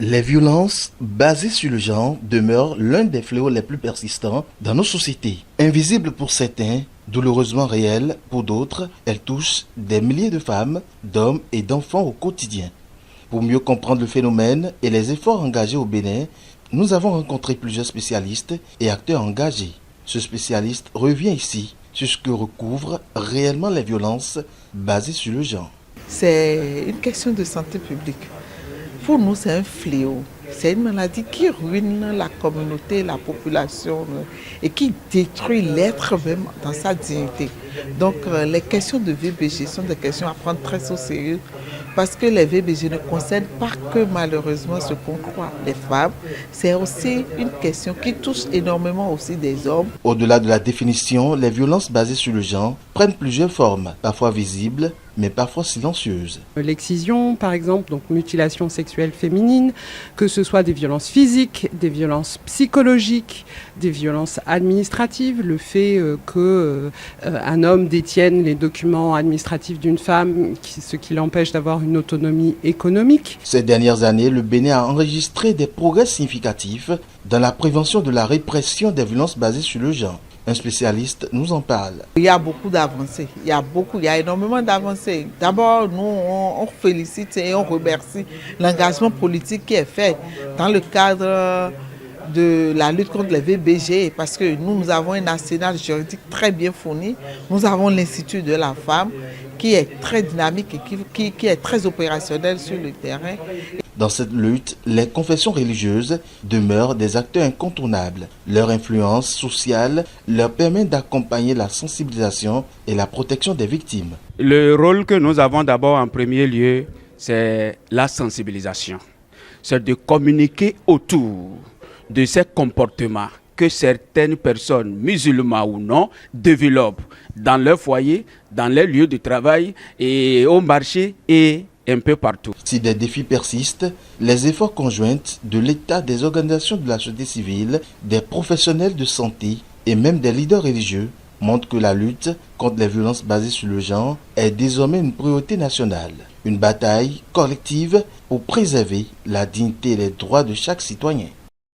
Les violences basées sur le genre demeurent l'un des fléaux les plus persistants dans nos sociétés. Invisibles pour certains, douloureusement réelles pour d'autres, elles touchent des milliers de femmes, d'hommes et d'enfants au quotidien. Pour mieux comprendre le phénomène et les efforts engagés au Bénin, nous avons rencontré plusieurs spécialistes et acteurs engagés. Ce spécialiste revient ici sur ce que recouvrent réellement les violences basées sur le genre. C'est une question de santé publique. Pour nous, c'est un fléau. C'est une maladie qui ruine la communauté, la population et qui détruit l'être même dans sa dignité. Donc les questions de VBG sont des questions à prendre très au sérieux parce que les VBG ne concernent pas que malheureusement ce qu'on croit, les femmes. C'est aussi une question qui touche énormément aussi des hommes. Au-delà de la définition, les violences basées sur le genre prennent plusieurs formes, parfois visibles, mais parfois silencieuses. L'excision, par exemple, donc mutilation sexuelle féminine, que ce soit des violences physiques, des violences psychologiques, des violences administratives, le fait qu'un homme détienne les documents administratifs d'une femme, ce qui l'empêche d'avoir une autonomie économique. Ces dernières années, le Bénin a enregistré des progrès significatifs dans la prévention de la répression des violences basées sur le genre. Un spécialiste nous en parle. Il y a beaucoup d'avancées, il y a énormément d'avancées. D'abord, nous, on félicite et on remercie l'engagement politique qui est fait dans le cadre de la lutte contre les VBG parce que nous avons un arsenal juridique très bien fourni. Nous avons l'Institut de la femme qui est très dynamique et qui est très opérationnel sur le terrain. Dans cette lutte, les confessions religieuses demeurent des acteurs incontournables. Leur influence sociale leur permet d'accompagner la sensibilisation et la protection des victimes. Le rôle que nous avons d'abord en premier lieu, c'est la sensibilisation. C'est de communiquer autour de ces comportements que certaines personnes, musulmanes ou non, développent dans leur foyer, dans leurs lieux de travail et au marché et un peu partout. Si des défis persistent, les efforts conjoints de l'État, des organisations de la société civile, des professionnels de santé et même des leaders religieux montrent que la lutte contre les violences basées sur le genre est désormais une priorité nationale. Une bataille collective pour préserver la dignité et les droits de chaque citoyen.